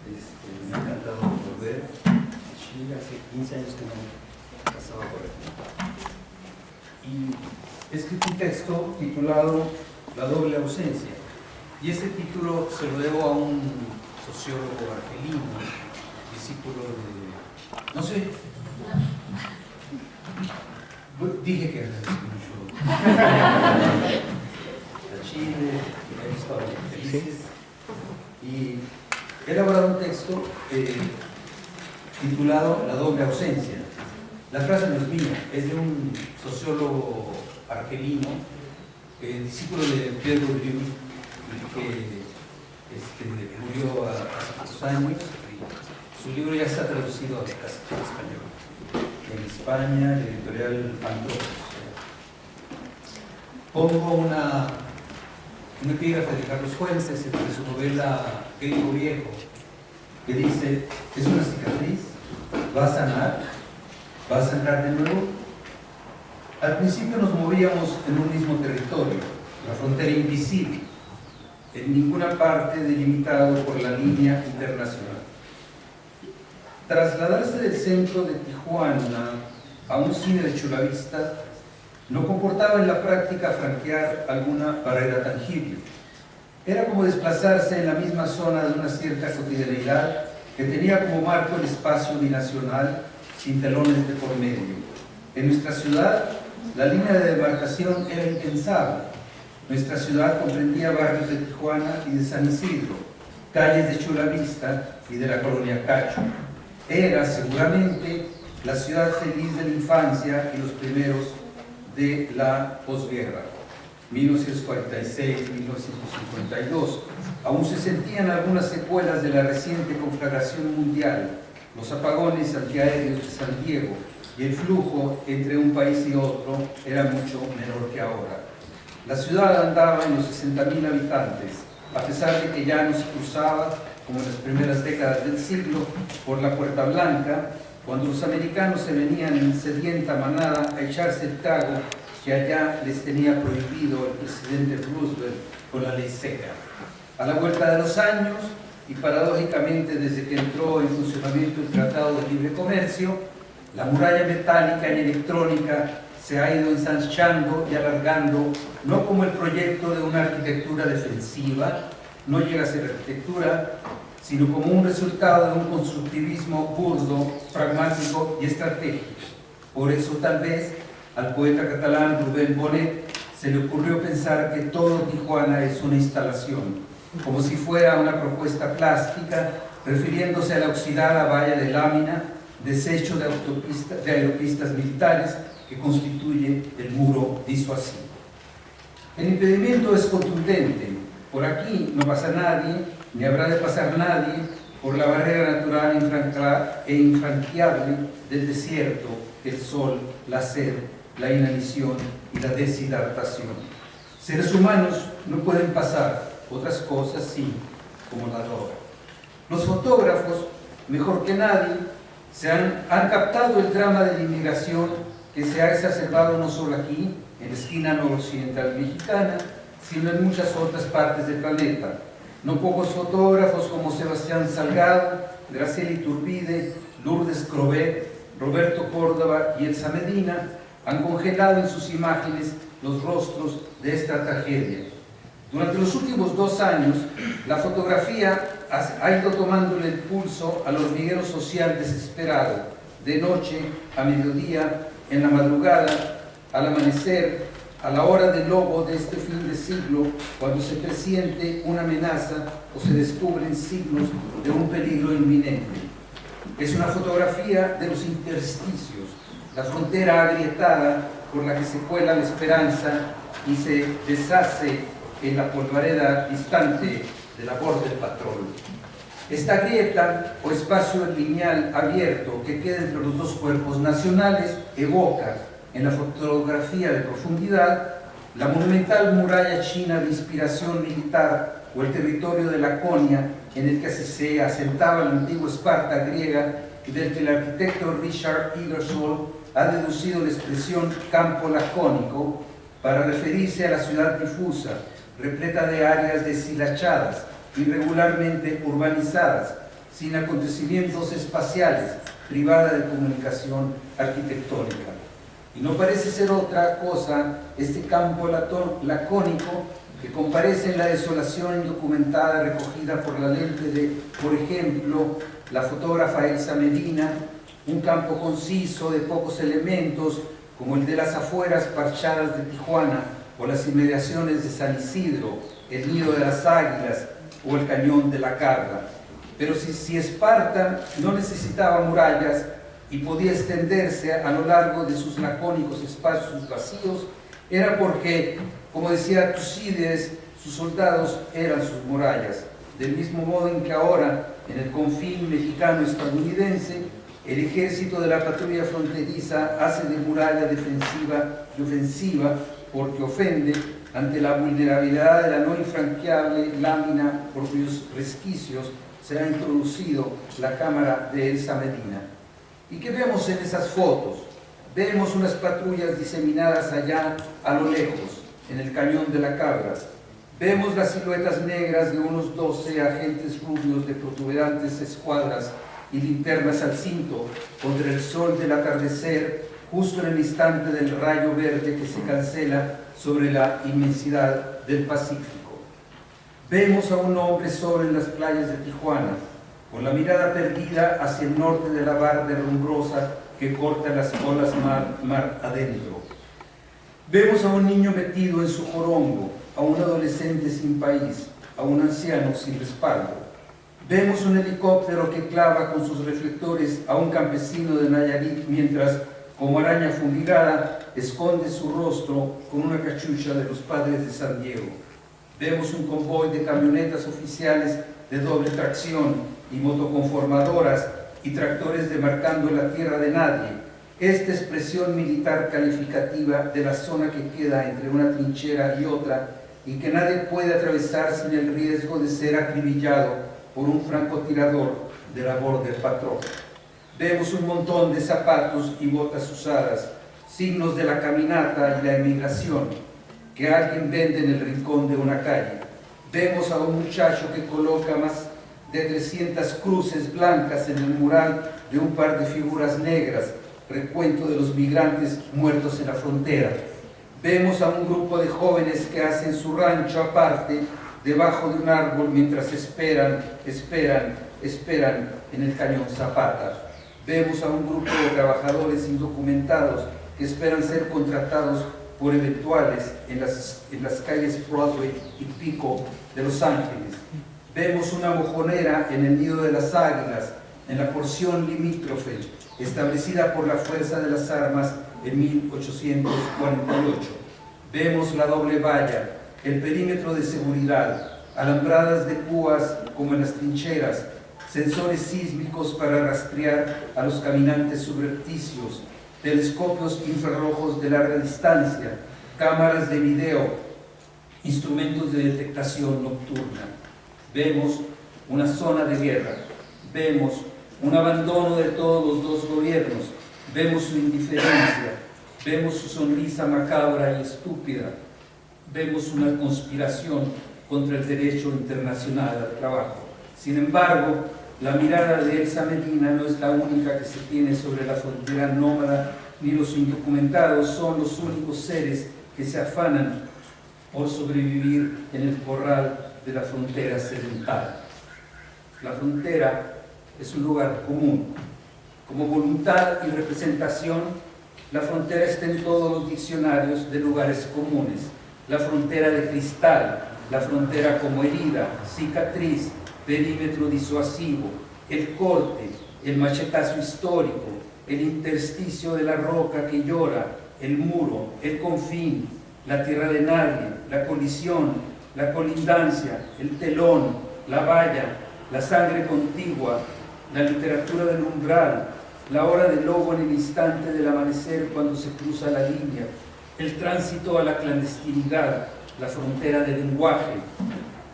Me ha encantado volver a Chile, hace 15 años que no pasaba por aquí. Y he escrito un texto titulado La doble ausencia. Y este título se lo debo a un sociólogo argelino, discípulo de... No sé. Dije que agradezco mucho a Chile, que he estado felices. Y he elaborado un texto titulado La doble ausencia. La frase no es mía, es de un sociólogo argelino, discípulo de Pierre Bourdieu, que murió hace pocos años. Su libro ya está traducido al español. En España, la editorial Andros. Pongo una epígrafe de Carlos Fuentes entre su novela Griego Viejo, que dice: es una cicatriz, va a sanar, va a sangrar de nuevo. Al principio nos movíamos en un mismo territorio, la frontera invisible, en ninguna parte delimitado por la línea internacional. Trasladarse del centro de Tijuana a un cine de Chulavista no comportaba en la práctica franquear alguna barrera tangible. Era como desplazarse en la misma zona de una cierta cotidianeidad que tenía como marco el espacio binacional sin telones de por medio. En nuestra ciudad, la línea de demarcación era impensable. Nuestra ciudad comprendía barrios de Tijuana y de San Isidro, calles de Chulavista y de la colonia Cacho. Era seguramente la ciudad feliz de la infancia y los primeros de la posguerra, 1946-1952. Aún se sentían algunas secuelas de la reciente conflagración mundial, los apagones antiaéreos de San Diego, y el flujo entre un país y otro era mucho menor que ahora. La ciudad andaba en los 60.000 habitantes, a pesar de que ya no se cruzaba, como en las primeras décadas del siglo, por la Puerta Blanca, cuando los americanos se venían en sedienta manada a echarse el trago que allá les tenía prohibido el presidente Roosevelt con la ley seca. A la vuelta de los años, y paradójicamente desde que entró en funcionamiento el Tratado de Libre Comercio, la muralla metálica y electrónica se ha ido ensanchando y alargando, no como el proyecto de una arquitectura defensiva, no llega a ser arquitectura, sino como un resultado de un constructivismo burdo, pragmático y estratégico. Por eso tal vez al poeta catalán Rubén Bonet se le ocurrió pensar que todo Tijuana es una instalación, como si fuera una propuesta plástica, refiriéndose a la oxidada valla de lámina, desecho de aeropistas militares que constituye el muro disuasivo. El impedimento es contundente. Por aquí no pasa nadie, ni habrá de pasar nadie, por la barrera natural e infranqueable del desierto, el sol, la sed, la inanición y la deshidratación. Seres humanos no pueden pasar, otras cosas sí, como la droga. Los fotógrafos, mejor que nadie, han captado el drama de la inmigración que se ha exacerbado no solo aquí, en la esquina noroccidental mexicana, sino en muchas otras partes del planeta. No pocos fotógrafos como Sebastián Salgado, Graciela Iturbide, Lourdes Crobet, Roberto Córdoba y Elsa Medina han congelado en sus imágenes los rostros de esta tragedia. Durante los últimos 2 años, la fotografía ha ido tomándole el pulso al hormiguero social desesperado, de noche, a mediodía, en la madrugada, al amanecer, a la hora del lobo de este fin de siglo, cuando se presiente una amenaza o se descubren signos de un peligro inminente. Es una fotografía de los intersticios, la frontera agrietada por la que se cuela la esperanza y se deshace en la polvareda distante de la borda del patrón. Esta grieta o espacio lineal abierto que queda entre los dos cuerpos nacionales evoca en la fotografía de profundidad la monumental muralla china de inspiración militar o el territorio de Laconia en el que se asentaba la antigua Esparta griega y del que el arquitecto Richard Ingersoll ha deducido la expresión campo lacónico para referirse a la ciudad difusa, repleta de áreas deshilachadas, irregularmente urbanizadas, sin acontecimientos espaciales, privada de comunicación arquitectónica. Y no parece ser otra cosa este campo lacónico que comparece en la desolación indocumentada recogida por la lente de, por ejemplo, la fotógrafa Elsa Medina, un campo conciso de pocos elementos como el de las afueras parchadas de Tijuana o las inmediaciones de San Isidro, el nido de las águilas o el cañón de la Cabra. Pero si Esparta no necesitaba murallas y podía extenderse a lo largo de sus lacónicos espacios vacíos, era porque, como decía Tucídides, sus soldados eran sus murallas. Del mismo modo en que ahora, en el confín mexicano-estadounidense, el ejército de la patrulla fronteriza hace de muralla defensiva y ofensiva porque ofende ante la vulnerabilidad de la no infranqueable lámina por cuyos resquicios se ha introducido la cámara de Elsa Medina. ¿Y qué vemos en esas fotos? Vemos unas patrullas diseminadas allá a lo lejos, en el cañón de la Cabra. Vemos las siluetas negras de unos 12 agentes rubios de protuberantes escuadras y linternas al cinto contra el sol del atardecer, justo en el instante del rayo verde que se cancela sobre la inmensidad del Pacífico. Vemos a un hombre solo en las playas de Tijuana, con la mirada perdida hacia el norte de la barra rumbrosa que corta las olas mar adentro. Vemos a un niño metido en su jorongo, a un adolescente sin país, a un anciano sin respaldo. Vemos un helicóptero que clava con sus reflectores a un campesino de Nayarit mientras, como araña fumigada, esconde su rostro con una cachucha de los padres de San Diego. Vemos un convoy de camionetas oficiales de doble tracción y motoconformadoras y tractores demarcando la tierra de nadie. Esta expresión militar calificativa de la zona que queda entre una trinchera y otra y que nadie puede atravesar sin el riesgo de ser acribillado por un francotirador de la Border Patrol. Vemos un montón de zapatos y botas usadas, signos de la caminata y la emigración, que alguien vende en el rincón de una calle. Vemos a un muchacho que coloca más de 300 cruces blancas en el mural de un par de figuras negras, recuento de los migrantes muertos en la frontera. Vemos a un grupo de jóvenes que hacen su rancho aparte, debajo de un árbol, mientras esperan en el cañón Zapata. Vemos a un grupo de trabajadores indocumentados que esperan ser contratados por eventuales en las calles Broadway y Pico de Los Ángeles. Vemos una mojonera en el nido de las águilas, en la porción limítrofe, establecida por la Fuerza de las Armas en 1848. Vemos la doble valla, el perímetro de seguridad, alambradas de púas como en las trincheras, sensores sísmicos para rastrear a los caminantes subrepticios, telescopios infrarrojos de larga distancia, cámaras de video, instrumentos de detectación nocturna. Vemos una zona de guerra, vemos un abandono de todos los dos gobiernos, vemos su indiferencia, vemos su sonrisa macabra y estúpida, vemos una conspiración contra el derecho internacional al trabajo. Sin embargo, la mirada de Elsa Medina no es la única que se tiene sobre la frontera nómada, ni los indocumentados son los únicos seres que se afanan por sobrevivir en el corral de la frontera sedental. La frontera es un lugar común. Como voluntad y representación, la frontera está en todos los diccionarios de lugares comunes. La frontera de cristal, la frontera como herida, cicatriz, perímetro disuasivo, el corte, el machetazo histórico, el intersticio de la roca que llora, el muro, el confín, la tierra de nadie, la colisión, la colindancia, el telón, la valla, la sangre contigua, la literatura del umbral, la hora del lobo en el instante del amanecer cuando se cruza la línea, el tránsito a la clandestinidad, la frontera del lenguaje,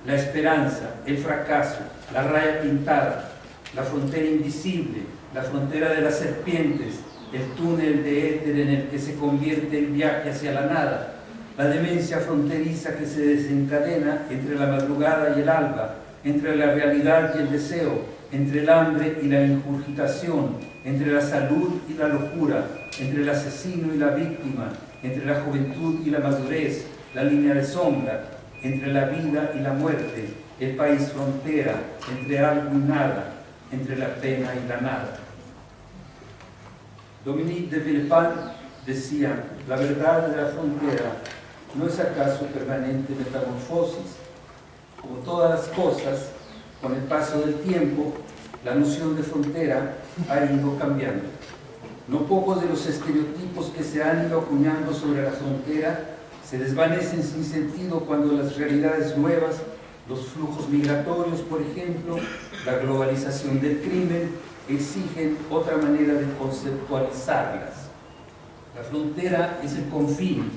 la esperanza, el fracaso, la raya pintada, la frontera invisible, la frontera de las serpientes, el túnel de éter en el que se convierte el viaje hacia la nada, la demencia fronteriza que se desencadena entre la madrugada y el alba, entre la realidad y el deseo, entre el hambre y la ingurgitación, entre la salud y la locura, entre el asesino y la víctima, entre la juventud y la madurez, la línea de sombra, entre la vida y la muerte, el país frontera, entre algo y nada, entre la pena y la nada. Dominique de Villepin decía: la verdad de la frontera no es acaso permanente metamorfosis. Como todas las cosas, con el paso del tiempo, la noción de frontera ha ido cambiando. No pocos de los estereotipos que se han ido acuñando sobre la frontera se desvanecen sin sentido cuando las realidades nuevas, los flujos migratorios, por ejemplo, la globalización del crimen, exigen otra manera de conceptualizarlas. La frontera es el confín,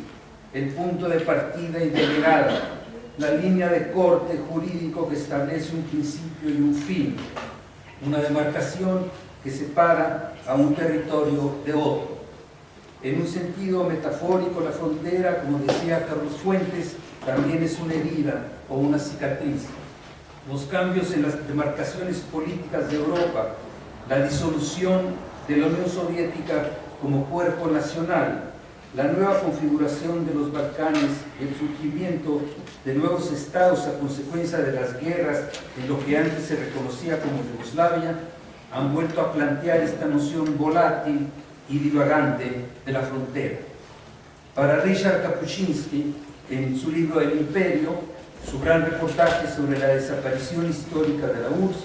el punto de partida y de llegada, la línea de corte jurídico que establece un principio y un fin, una demarcación que separa a un territorio de otro. En un sentido metafórico, la frontera, como decía Carlos Fuentes, también es una herida o una cicatriz. Los cambios en las demarcaciones políticas de Europa, la disolución de la Unión Soviética como cuerpo nacional, la nueva configuración de los Balcanes, el surgimiento de nuevos estados a consecuencia de las guerras en lo que antes se reconocía como Yugoslavia, han vuelto a plantear esta noción volátil y divagante de la frontera. Para Richard Kapuscinski, en su libro El Imperio, su gran reportaje sobre la desaparición histórica de la URSS,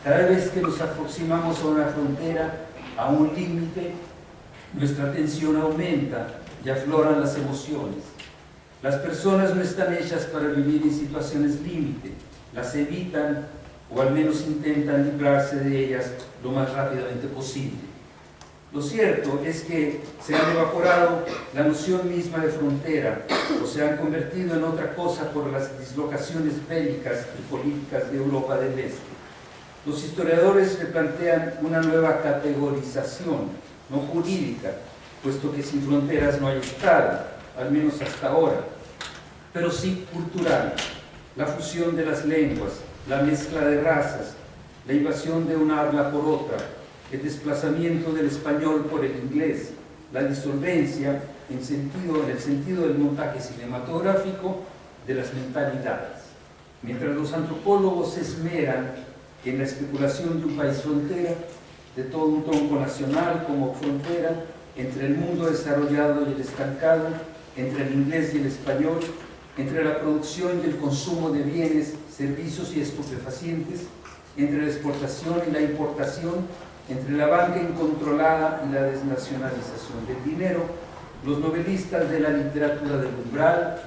cada vez que nos aproximamos a una frontera, a un límite, nuestra tensión aumenta y afloran las emociones. Las personas no están hechas para vivir en situaciones límite, las evitan o al menos intentan librarse de ellas lo más rápidamente posible. Lo cierto es que se han evaporado la noción misma de frontera o se han convertido en otra cosa por las dislocaciones bélicas y políticas de Europa del Este. Los historiadores replantean una nueva categorización, no jurídica, puesto que sin fronteras no hay Estado, al menos hasta ahora, pero sí cultural, la fusión de las lenguas, la mezcla de razas, la invasión de una habla por otra, el desplazamiento del español por el inglés, la disolvencia en el sentido del montaje cinematográfico de las mentalidades. Mientras los antropólogos se esmeran en la especulación de un país frontera, de todo un tronco nacional como frontera, entre el mundo desarrollado y el estancado, entre el inglés y el español, entre la producción y el consumo de bienes, servicios y estupefacientes, entre la exportación y la importación, entre la banca incontrolada y la desnacionalización del dinero, los novelistas de la literatura del umbral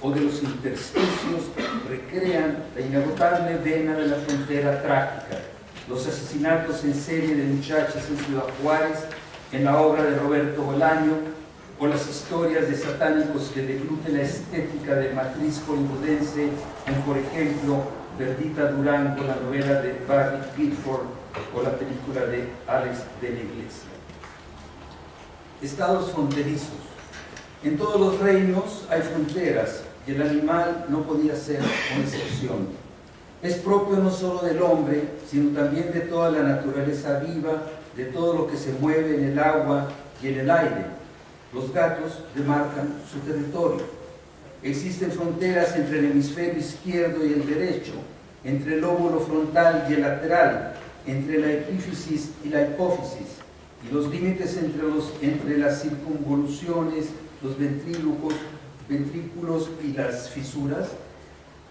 o de los intersticios recrean la inagotable vena de la frontera trágica, los asesinatos en serie de muchachas en Ciudad Juárez, en la obra de Roberto Bolaño, o las historias de satánicos que degluten la estética de matriz hollywoodense en, por ejemplo, Perdita Durango, la novela de Barry Clifford o la película de Alex de la Iglesia. Estados fronterizos. En todos los reinos hay fronteras y el animal no podía ser una excepción. Es propio no solo del hombre, sino también de toda la naturaleza viva, de todo lo que se mueve en el agua y en el aire. Los gatos demarcan su territorio. Existen fronteras entre el hemisferio izquierdo y el derecho, entre el lóbulo frontal y el lateral, entre la epífisis y la hipófisis, y los límites entre las circunvoluciones, los ventrículos y las fisuras.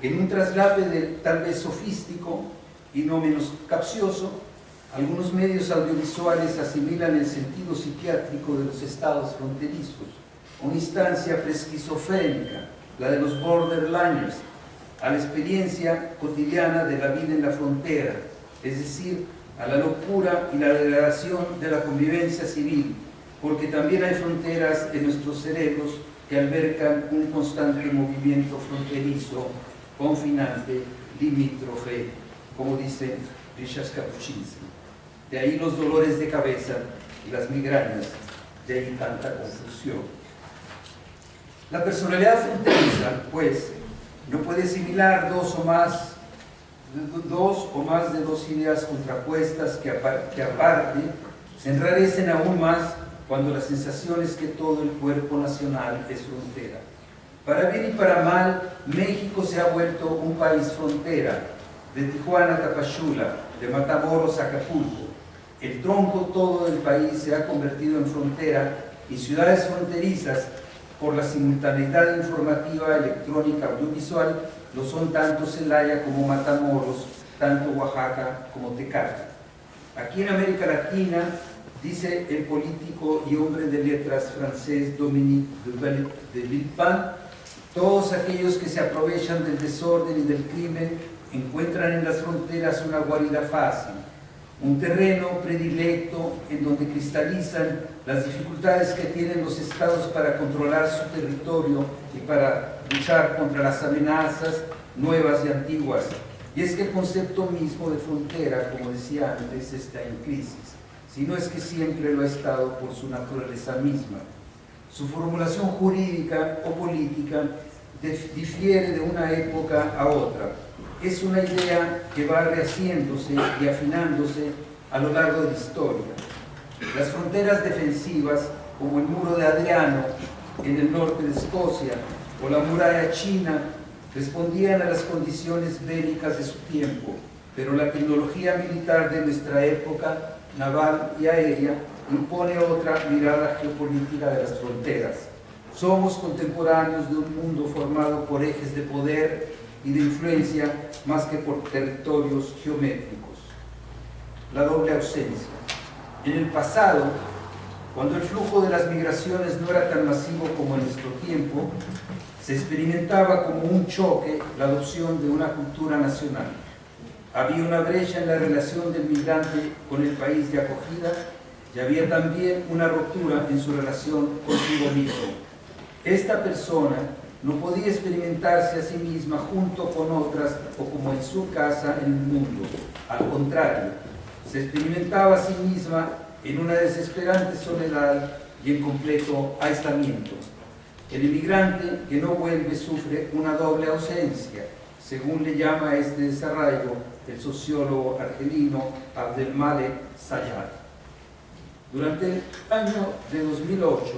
En un traslape tal vez sofístico y no menos capcioso, algunos medios audiovisuales asimilan el sentido psiquiátrico de los estados fronterizos, una instancia presquizofrénica, la de los borderliners, a la experiencia cotidiana de la vida en la frontera, es decir, a la locura y la degradación de la convivencia civil, porque también hay fronteras en nuestros cerebros que albergan un constante movimiento fronterizo, confinante, limítrofe, como dice Richard Kapuscinski. De ahí los dolores de cabeza y las migrañas, de ahí tanta confusión. La personalidad fronteriza, pues, no puede asimilar dos o más dos o más de dos ideas contrapuestas que aparte se enrarecen aún más cuando la sensación es que todo el cuerpo nacional es frontera. Para bien y para mal, México se ha vuelto un país frontera, de Tijuana a Tapachula, de Matamoros a Acapulco. El tronco todo del país se ha convertido en frontera y ciudades fronterizas, por la simultaneidad informativa, electrónica, audiovisual, lo son tanto Celaya como Matamoros, tanto Oaxaca como Tecate. Aquí en América Latina, dice el político y hombre de letras francés Dominique de Villepin, todos aquellos que se aprovechan del desorden y del crimen encuentran en las fronteras una guarida fácil, un terreno predilecto en donde cristalizan las dificultades que tienen los estados para controlar su territorio y para luchar contra las amenazas nuevas y antiguas. Y es que el concepto mismo de frontera, como decía antes, está en crisis, si no es que siempre lo ha estado por su naturaleza misma. Su formulación jurídica o política difiere de una época a otra. Es una idea que va rehaciéndose y afinándose a lo largo de la historia. Las fronteras defensivas, como el muro de Adriano en el norte de Escocia o la muralla china, respondían a las condiciones bélicas de su tiempo, pero la tecnología militar de nuestra época, naval y aérea, impone otra mirada geopolítica de las fronteras. Somos contemporáneos de un mundo formado por ejes de poder y de influencia más que por territorios geométricos. La doble ausencia. En el pasado, cuando el flujo de las migraciones no era tan masivo como en nuestro tiempo, se experimentaba como un choque la adopción de una cultura nacional. Había una brecha en la relación del migrante con el país de acogida y había también una ruptura en su relación consigo mismo. Esta persona no podía experimentarse a sí misma junto con otras o como en su casa en el mundo. Al contrario, se experimentaba a sí misma en una desesperante soledad y en completo aislamiento. El inmigrante que no vuelve sufre una doble ausencia, según le llama a este desarraigo el sociólogo argelino Abdelmalek Sayad. Durante el año de 2008,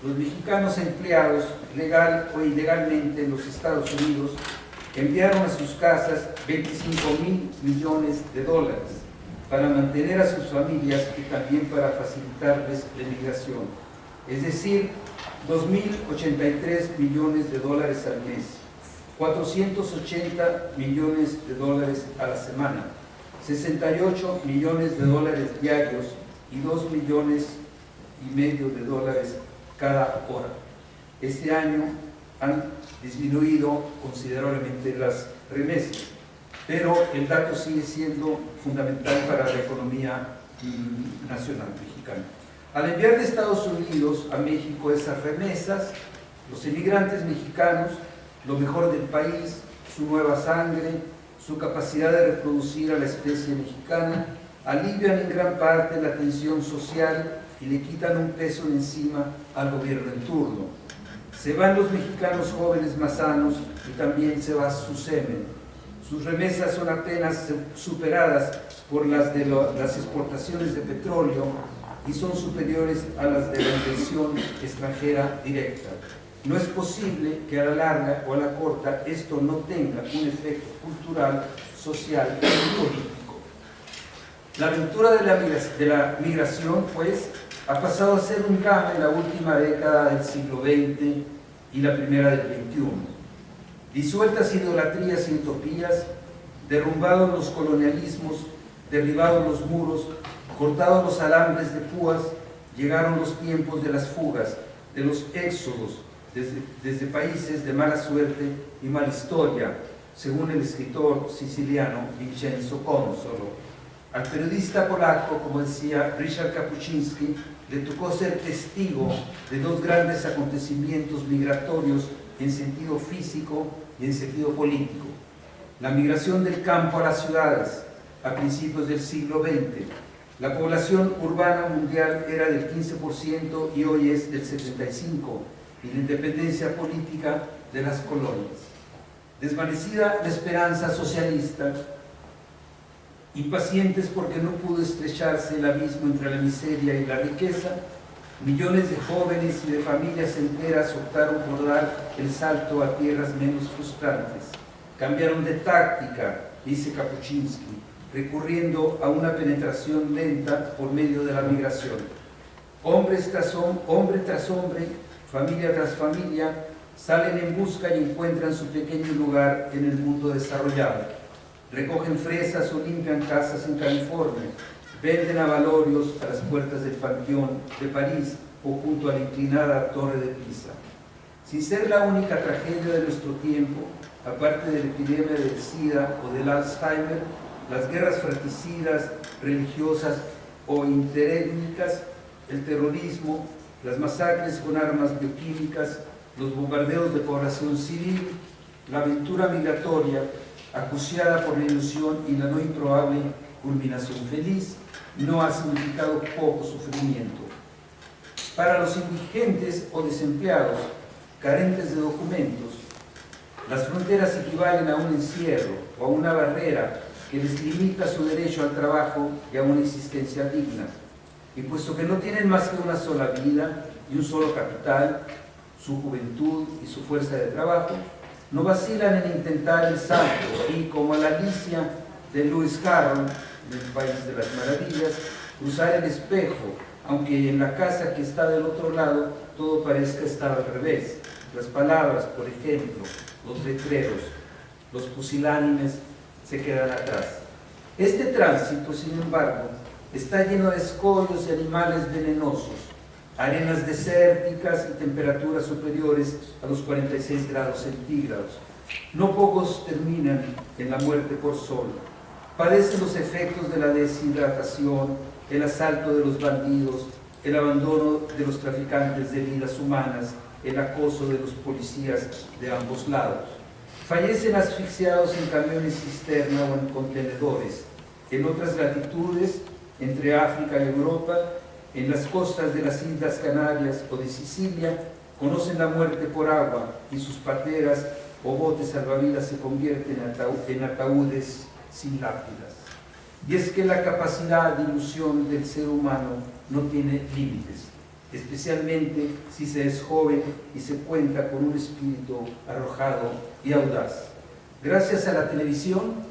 los mexicanos empleados legal o ilegalmente en los Estados Unidos enviaron a sus casas 25.000 millones de dólares para mantener a sus familias y también para facilitarles la emigración, es decir, 2.083 millones de dólares al mes, 480 millones de dólares a la semana, 68 millones de dólares diarios y 2,5 millones de dólares cada hora. Este año han disminuido considerablemente las remesas, pero el dato sigue siendo fundamental para la economía nacional mexicana. Al enviar de Estados Unidos a México esas remesas, los inmigrantes mexicanos, lo mejor del país, su nueva sangre, su capacidad de reproducir a la especie mexicana, alivian en gran parte la tensión social y le quitan un peso de encima al gobierno en turno. Se van los mexicanos jóvenes más sanos y también se va su semen. Sus remesas son apenas superadas por las de las exportaciones de petróleo y son superiores a las de la inversión extranjera directa. No es posible que a la larga o a la corta esto no tenga un efecto cultural, social y político. La aventura de la migración, pues, ha pasado a ser un drama en la última década del siglo XX y la primera del XXI. Disueltas idolatrías y utopías, derrumbados los colonialismos, derribados los muros, cortados los alambres de púas, llegaron los tiempos de las fugas, de los éxodos, desde países de mala suerte y mala historia, según el escritor siciliano Vincenzo Consolo. Al periodista polaco, como decía Richard Kapuczynski, le tocó ser testigo de dos grandes acontecimientos migratorios en sentido físico y en sentido político. La migración del campo a las ciudades a principios del siglo XX. La población urbana mundial era del 15% y hoy es del 75%, y la independencia política de las colonias. Desvanecida la esperanza socialista, Impacientes porque no pudo estrecharse el abismo entre la miseria y la riqueza, millones de jóvenes y de familias enteras optaron por dar el salto a tierras menos frustrantes. Cambiaron de táctica, dice Kapuscinski, recurriendo a una penetración lenta por medio de la migración. Hombre tras hombre, familia tras familia, salen en busca y encuentran su pequeño lugar en el mundo desarrollado. Recogen fresas o limpian casas en California, venden abalorios a las puertas del Panteón de París o junto a la inclinada Torre de Pisa. Sin ser la única tragedia de nuestro tiempo, aparte de la epidemia del SIDA o del Alzheimer, las guerras fratricidas, religiosas o interétnicas, el terrorismo, las masacres con armas bioquímicas, los bombardeos de población civil, la aventura migratoria, acuciada por la ilusión y la no improbable culminación feliz, no ha significado poco sufrimiento. Para los indigentes o desempleados, carentes de documentos, las fronteras equivalen a un encierro o a una barrera que les limita su derecho al trabajo y a una existencia digna. Y puesto que no tienen más que una sola vida y un solo capital, su juventud y su fuerza de trabajo, no vacilan en intentar el salto y, como a la Alicia de Lewis Carroll, del País de las Maravillas, cruzar el espejo, aunque en la casa que está del otro lado todo parezca estar al revés. Las palabras, por ejemplo, los letreros, los pusilánimes se quedan atrás. Este tránsito, sin embargo, está lleno de escollos y animales venenosos, arenas desérticas y temperaturas superiores a los 46 grados centígrados. No pocos terminan en la muerte por sol. Padecen los efectos de la deshidratación, el asalto de los bandidos, el abandono de los traficantes de vidas humanas, el acoso de los policías de ambos lados. Fallecen asfixiados en camiones cisterna o en contenedores. En otras latitudes, entre África y Europa, en las costas de las Islas Canarias o de Sicilia, conocen la muerte por agua y sus pateras o botes salvavidas se convierten en ataúdes sin lápidas. Y es que la capacidad de ilusión del ser humano no tiene límites, especialmente si se es joven y se cuenta con un espíritu arrojado y audaz. Gracias a la televisión,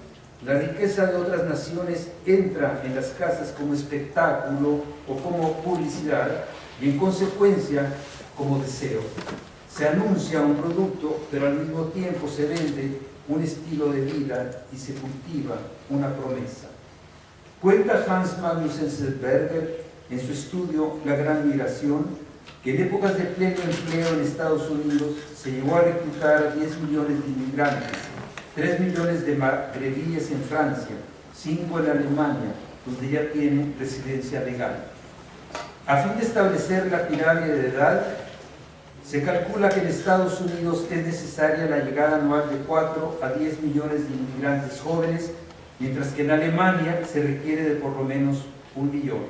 la riqueza de otras naciones entra en las casas como espectáculo o como publicidad y en consecuencia como deseo. Se anuncia un producto, pero al mismo tiempo se vende un estilo de vida y se cultiva una promesa. Cuenta Hans Magnus Enzensberger en su estudio La Gran Migración que en épocas de pleno empleo en Estados Unidos se llegó a reclutar a 10 millones de inmigrantes, 3 millones de magrebíes en Francia, 5 en Alemania, donde ya tienen residencia legal. A fin de establecer la pirámide de edad, se calcula que en Estados Unidos es necesaria la llegada anual de 4 a 10 millones de inmigrantes jóvenes, mientras que en Alemania se requiere de por lo menos 1 millón.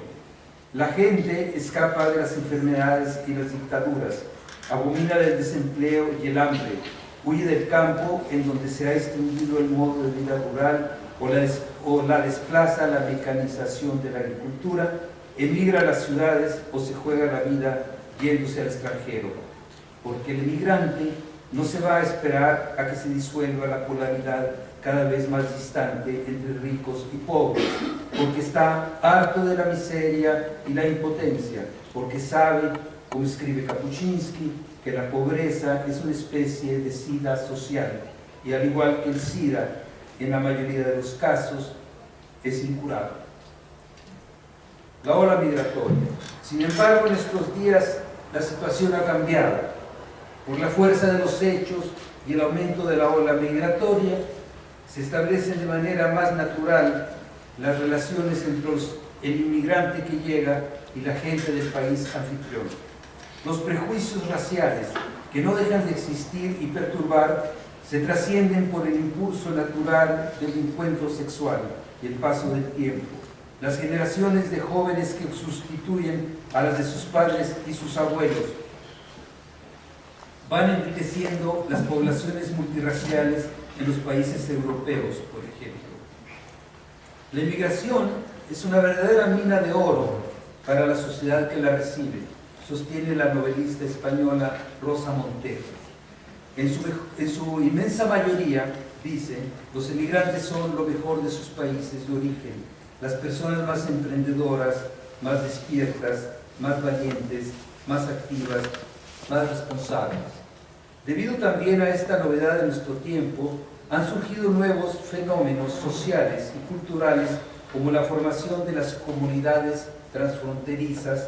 La gente escapa de las enfermedades y las dictaduras, abomina del desempleo y el hambre, huye del campo en donde se ha extinguido el modo de vida rural o la desplaza la mecanización de la agricultura, emigra a las ciudades o se juega la vida yéndose al extranjero, porque el emigrante no se va a esperar a que se disuelva la polaridad cada vez más distante entre ricos y pobres, porque está harto de la miseria y la impotencia, porque sabe, como escribe Kapuscinski, que la pobreza es una especie de SIDA social, y al igual que el SIDA, en la mayoría de los casos, es incurable. La ola migratoria. Sin embargo, en estos días la situación ha cambiado. Por la fuerza de los hechos y el aumento de la ola migratoria, se establecen de manera más natural las relaciones entre el inmigrante que llega y la gente del país anfitrión. Los prejuicios raciales, que no dejan de existir y perturbar, se trascienden por el impulso natural del encuentro sexual y el paso del tiempo. Las generaciones de jóvenes que sustituyen a las de sus padres y sus abuelos van enriqueciendo las poblaciones multirraciales en los países europeos, por ejemplo. La inmigración es una verdadera mina de oro para la sociedad que la recibe, sostiene la novelista española Rosa Montero. En su inmensa mayoría, dice, los emigrantes son lo mejor de sus países de origen, las personas más emprendedoras, más despiertas, más valientes, más activas, más responsables. Debido también a esta novedad de nuestro tiempo, han surgido nuevos fenómenos sociales y culturales como la formación de las comunidades transfronterizas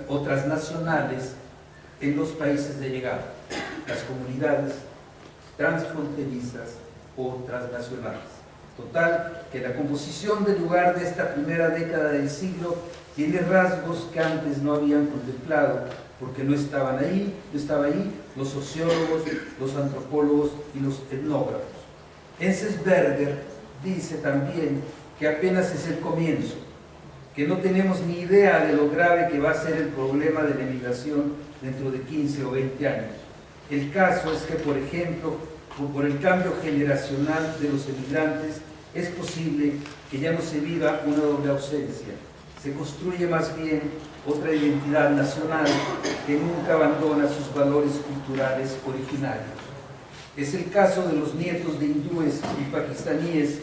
o transnacionales en los países de llegada. Las comunidades transfronterizas o transnacionales. Total, que la composición del lugar de esta primera década del siglo tiene rasgos que antes no habían contemplado, porque no estaba ahí los sociólogos, los antropólogos y los etnógrafos. Enzensberger dice también que apenas es el comienzo, que no tenemos ni idea de lo grave que va a ser el problema de la emigración dentro de 15 o 20 años. El caso es que, por ejemplo, por el cambio generacional de los emigrantes, es posible que ya no se viva una doble ausencia. Se construye más bien otra identidad nacional que nunca abandona sus valores culturales originarios. Es el caso de los nietos de hindúes y pakistaníes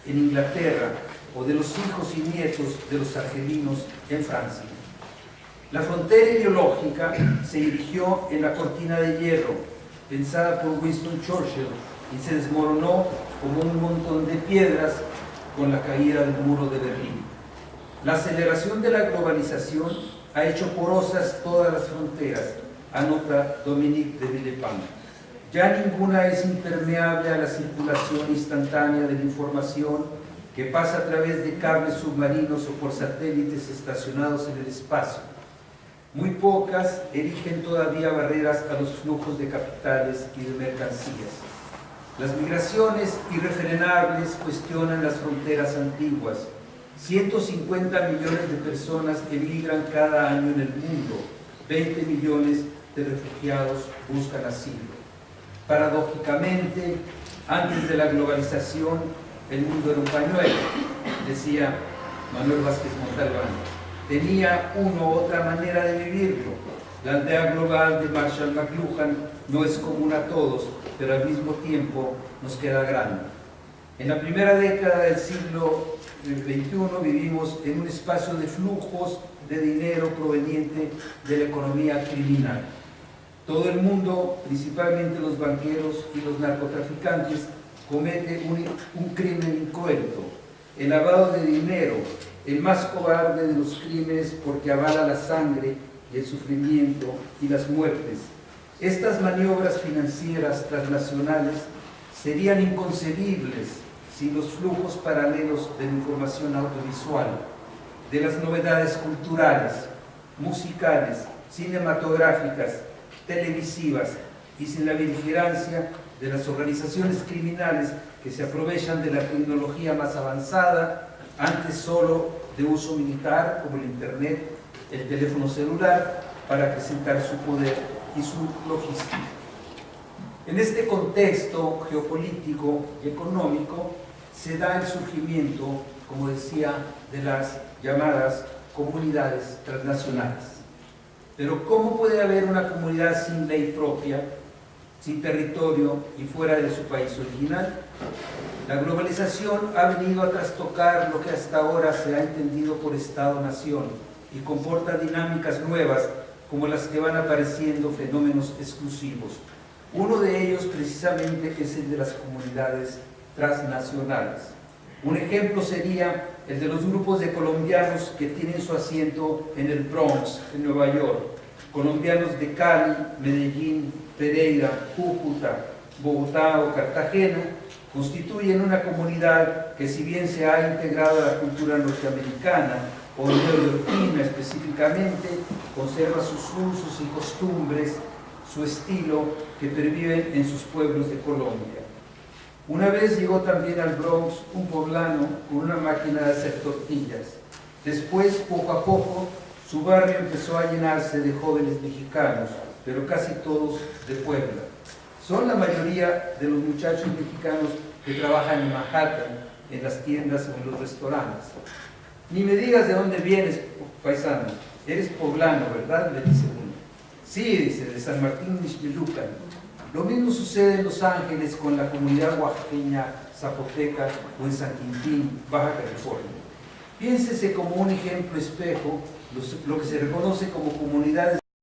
en Inglaterra o de los hijos y nietos de los argelinos en Francia. La frontera ideológica se erigió en la cortina de hierro, pensada por Winston Churchill, y se desmoronó como un montón de piedras con la caída del muro de Berlín. La aceleración de la globalización ha hecho porosas todas las fronteras, anota Dominique de Villepin. Ya ninguna es impermeable a la circulación instantánea de la información que pasa a través de cables submarinos o por satélites estacionados en el espacio. Muy pocas erigen todavía barreras a los flujos de capitales y de mercancías. Las migraciones irrefrenables cuestionan las fronteras antiguas. 150 millones de personas emigran cada año en el mundo. 20 millones de refugiados buscan asilo. Paradójicamente, antes de la globalización, el mundo era un pañuelo, decía Manuel Vázquez Montalbán. Tenía una u otra manera de vivirlo. La aldea global de Marshall McLuhan no es común a todos, pero al mismo tiempo nos queda grande. En la primera década del siglo XXI vivimos en un espacio de flujos de dinero proveniente de la economía criminal. Todo el mundo, principalmente los banqueros y los narcotraficantes, comete un crimen incoherente, el lavado de dinero, el más cobarde de los crímenes porque avala la sangre, el sufrimiento y las muertes. Estas maniobras financieras transnacionales serían inconcebibles sin los flujos paralelos de la información audiovisual, de las novedades culturales, musicales, cinematográficas, televisivas y sin la vigilancia de las organizaciones criminales que se aprovechan de la tecnología más avanzada, antes solo de uso militar, como el Internet, el teléfono celular, para acrecentar su poder y su logística. En este contexto geopolítico y económico se da el surgimiento, como decía, de las llamadas comunidades transnacionales. Pero ¿cómo puede haber una comunidad sin ley propia, sin territorio y fuera de su país original? La globalización ha venido a trastocar lo que hasta ahora se ha entendido por Estado-nación y comporta dinámicas nuevas como las que van apareciendo fenómenos exclusivos. Uno de ellos precisamente es el de las comunidades transnacionales. Un ejemplo sería el de los grupos de colombianos que tienen su asiento en el Bronx, en Nueva York, colombianos de Cali, Medellín, Pereira, Cúcuta, Bogotá o Cartagena, constituyen una comunidad que, si bien se ha integrado a la cultura norteamericana o neoyorquina específicamente, conserva sus usos y costumbres, su estilo que perviven en sus pueblos de Colombia. Una vez llegó también al Bronx un poblano con una máquina de hacer tortillas. Después, poco a poco, su barrio empezó a llenarse de jóvenes mexicanos, pero casi todos de Puebla. Son la mayoría de los muchachos mexicanos que trabajan en Manhattan en las tiendas o en los restaurantes. Ni me digas de dónde vienes, paisano. Eres poblano, ¿verdad?, le dice uno. Sí, dice, de San Martín Ixmilucan. Lo mismo sucede en Los Ángeles con la comunidad oaxaqueña, zapoteca o en San Quintín, Baja California. Piénsese como un ejemplo espejo lo que se reconoce como comunidades